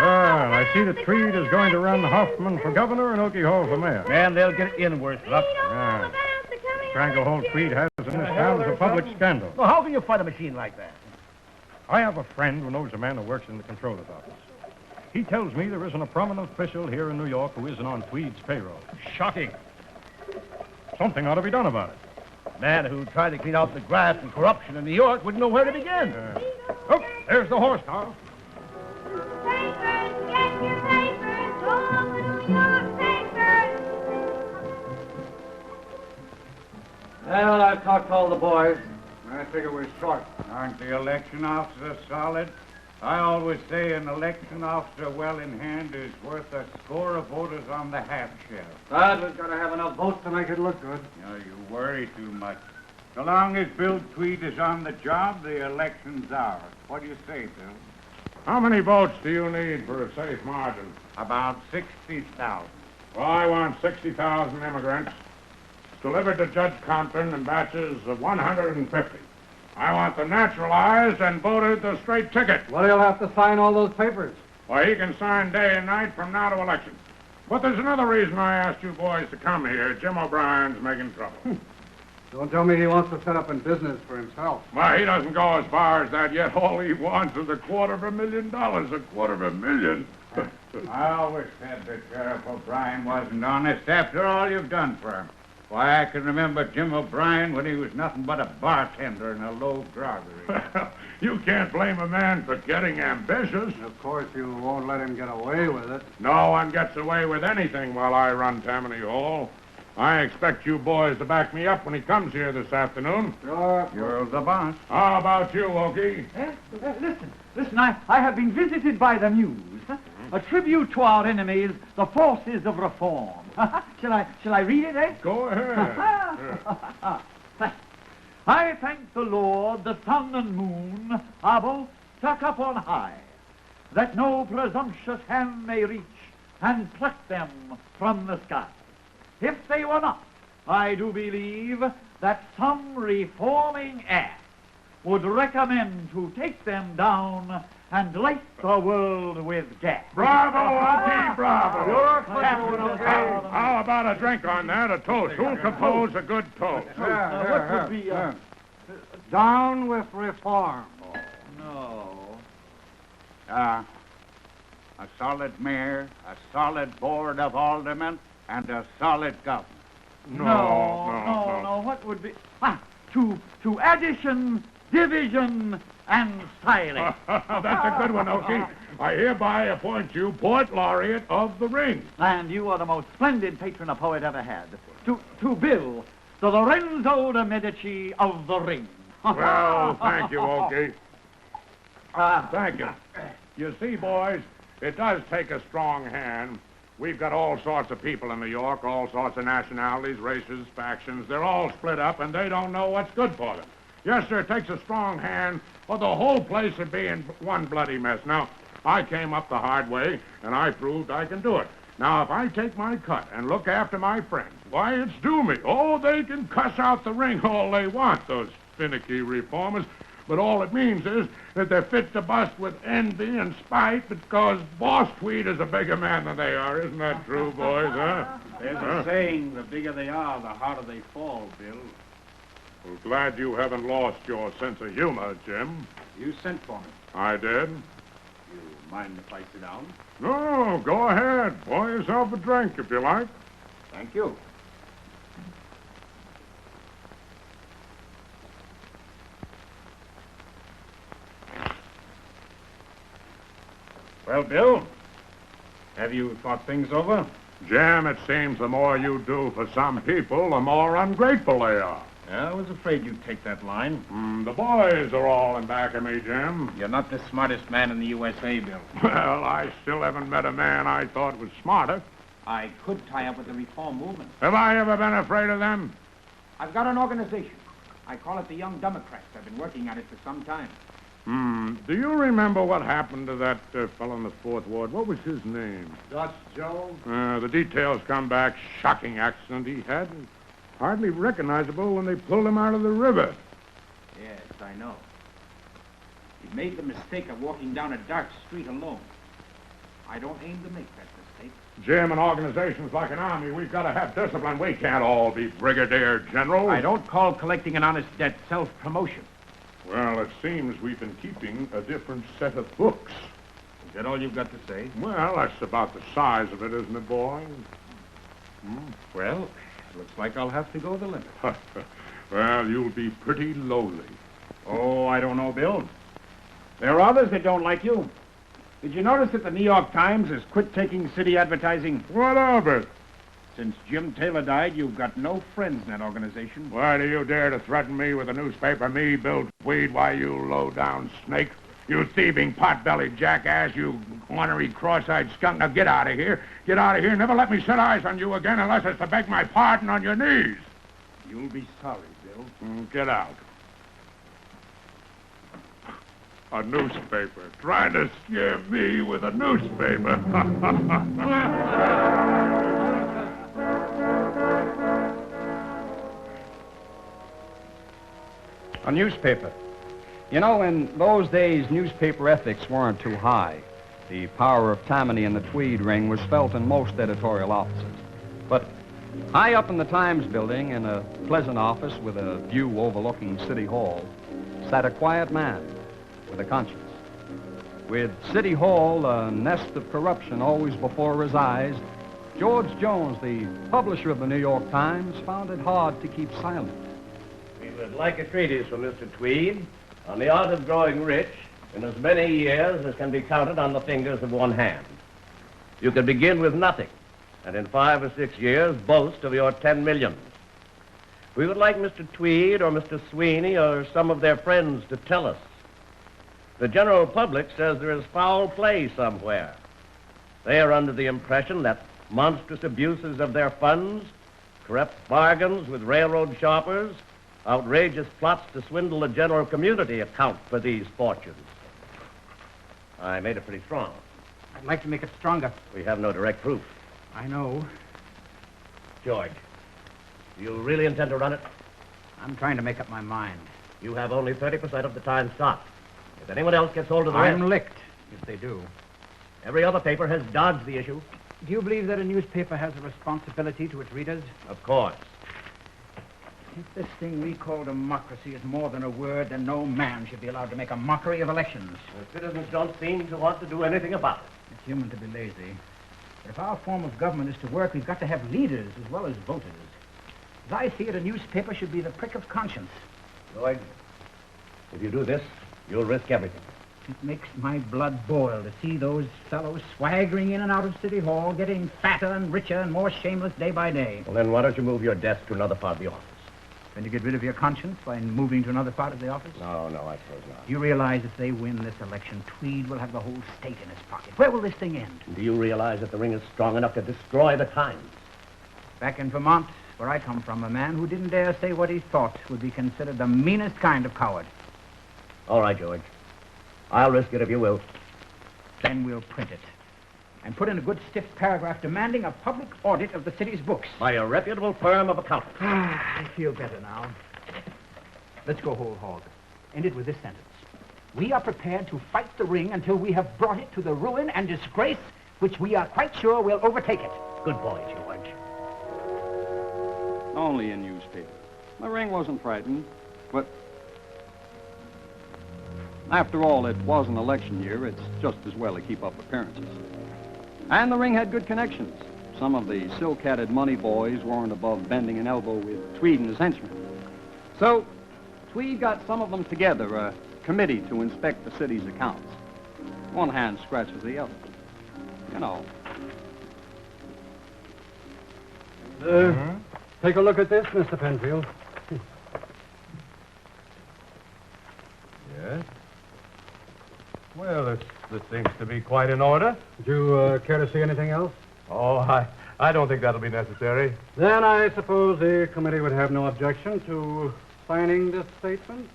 Well, I see that Tweed is going to run Hoffman for governor and Okie Hall for mayor. Man, they'll get in worse luck. Yeah. Stranglehold Tweed has in this town is a public scandal. Well, how can you fight a machine like that? I have a friend who knows a man who works in the comptroller's office. He tells me there isn't a prominent official here in New York who isn't on Tweed's payroll. Shocking. Something ought to be done about it. A man who tried to clean out the graft and corruption in New York wouldn't know where to begin. Oh, there's the horse car. Papers, get your papers, all the New York papers. Well, I've talked to all the boys. I figure we're short. Aren't the election officers solid? I always say an election officer well in hand is worth a score of voters on the half shell. But we've got to have enough votes to make it look good. You worry too much. So long as Bill Tweed is on the job, the election's ours. What do you say, Bill? How many votes do you need for a safe margin? About 60,000. Well, I want 60,000 immigrants delivered to Judge Compton in batches of 150. I want them naturalized and voted the straight ticket. Well, he'll have to sign all those papers. Well, he can sign day and night from now to election. But there's another reason I asked you boys to come here. Jim O'Brien's making trouble. Don't tell me he wants to set up in business for himself. Well, he doesn't go as far as that yet. All he wants is $250,000. $250,000. I always said that Sheriff O'Brien wasn't honest after all you've done for him. Why, I can remember Jim O'Brien when he was nothing but a bartender in a low groggery. You can't blame a man for getting ambitious. Of course, you won't let him get away with it. No one gets away with anything while I run Tammany Hall. I expect you boys to back me up when he comes here this afternoon. Sure. You're the boss. How about you, Okie? Listen, I have been visited by the Muse. A tribute to our enemies, the forces of reform. Shall I read it, eh? Go ahead. I thank the Lord, the sun and moon are both stuck up on high, that no presumptuous hand may reach and pluck them from the sky. If they were not, I do believe that some reforming act would recommend to take them down and light the world with gas. Bravo, Okie, bravo. You're clapping, okay? How about a drink on that, a toast? Who'll compose a good toast? What would be Down with reform. No. A solid mayor, a solid board of aldermen, and a solid governor. No. What would be to addition, division, and styling? That's a good one, Okie. I hereby appoint you Port Laureate of the Ring. And you are the most splendid patron a poet ever had. To Bill, the Lorenzo de Medici of the Ring. Well, thank you, Okie. Thank you. You see, boys, it does take a strong hand. We've got all sorts of people in New York, all sorts of nationalities, races, factions. They're all split up, and they don't know what's good for them. Yes, sir, it takes a strong hand, or the whole place would be in one bloody mess. Now, I came up the hard way, and I proved I can do it. Now, if I take my cut and look after my friends, why, it's due me. Oh, they can cuss out the Ring all they want, those finicky reformers. But all it means is that they're fit to bust with envy and spite because Boss Tweed is a bigger man than they are. Isn't that true, boys, huh? There's a saying, the bigger they are, the harder they fall, Bill. Well, glad you haven't lost your sense of humor, Jim. You sent for me. I did. You mind if I sit down? No, go ahead. Pour yourself a drink if you like. Thank you. Well, Bill, have you thought things over? Jim, it seems the more you do for some people, the more ungrateful they are. I was afraid you'd take that line. The boys are all in back of me, Jim. You're not the smartest man in the USA, Bill. Well, I still haven't met a man I thought was smarter. I could tie up with the reform movement. Have I ever been afraid of them? I've got an organization. I call it the Young Democrats. I've been working at it for some time. Do you remember what happened to that fellow in the 4th Ward? What was his name? Dutch Joe? The details come back. Shocking accident he had. Hardly recognizable when they pulled him out of the river. Yes, I know. He made the mistake of walking down a dark street alone. I don't aim to make that mistake. Jim, in organizations like an army, we've got to have discipline. We can't all be brigadier generals. I don't call collecting an honest debt self-promotion. Well, it seems we've been keeping a different set of books. Is that all you've got to say? Well, that's about the size of it, isn't it, boy? Well, looks like I'll have to go the limit. Well, you'll be pretty lowly. Oh, I don't know, Bill. There are others that don't like you. Did you notice that the New York Times has quit taking city advertising? What of it? Since Jim Taylor died, you've got no friends in that organization. Why do you dare to threaten me with a newspaper? Me, Bill Tweed? Why, you low-down snake. You thieving, pot-bellied jackass. You ornery, cross-eyed skunk. Now get out of here. Get out of here. Never let me set eyes on you again unless it's to beg my pardon on your knees. You'll be sorry, Bill. Get out. A newspaper. Trying to scare me with a newspaper. A newspaper. You know, in those days, newspaper ethics weren't too high. The power of Tammany and the Tweed ring was felt in most editorial offices. But high up in the Times building, in a pleasant office with a view overlooking City Hall, sat a quiet man with a conscience. With City Hall, a nest of corruption always before his eyes, George Jones, the publisher of the New York Times, found it hard to keep silent. We would like a treatise from Mr. Tweed on the art of growing rich in as many years as can be counted on the fingers of one hand. You could begin with nothing, and in 5 or 6 years boast of your 10 millions. We would like Mr. Tweed or Mr. Sweeney or some of their friends to tell us. The general public says there is foul play somewhere. They are under the impression that monstrous abuses of their funds, corrupt bargains with railroad shoppers, outrageous plots to swindle the general community account for these fortunes. I made it pretty strong. I'd like to make it stronger. We have no direct proof. I know. George, do you really intend to run it? I'm trying to make up my mind. You have only 30% of the Times stock. If anyone else gets hold of the rest... I'm licked, if they do. Every other paper has dodged the issue. Do you believe that a newspaper has a responsibility to its readers? Of course. If this thing we call democracy is more than a word, then no man should be allowed to make a mockery of elections. The citizens don't seem to want to do anything about it. It's human to be lazy. But if our form of government is to work, we've got to have leaders as well as voters. As I see it, a newspaper should be the prick of conscience. Lloyd, if you do this, you'll risk everything. It makes my blood boil to see those fellows swaggering in and out of City Hall, getting fatter and richer and more shameless day by day. Well, then why don't you move your desk to another part of the office? Can you get rid of your conscience by moving to another part of the office? No, I suppose not. You realize if they win this election, Tweed will have the whole state in his pocket. Where will this thing end? Do you realize that the ring is strong enough to destroy the Times? Back in Vermont, where I come from, a man who didn't dare say what he thought would be considered the meanest kind of coward. All right, George. I'll risk it if you will. Then we'll print it. And put in a good stiff paragraph demanding a public audit of the city's books. By a reputable firm of accountants. I feel better now. Let's go whole hog. End it with this sentence. We are prepared to fight the ring until we have brought it to the ruin and disgrace which we are quite sure will overtake it. Good boy, George. Only a newspaper. The ring wasn't frightened, but after all, it was an election year. It's just as well to keep up appearances. And the ring had good connections. Some of the silk-hatted money boys weren't above bending an elbow with Tweed and his henchmen. So Tweed got some of them together, a committee to inspect the city's accounts. One hand scratches the other. You know. Take a look at this, Mr. Penfield. Yes? Well, this seems to be quite in order. Would you care to see anything else? Oh, I don't think that'll be necessary. Then I suppose the committee would have no objection to signing this statement.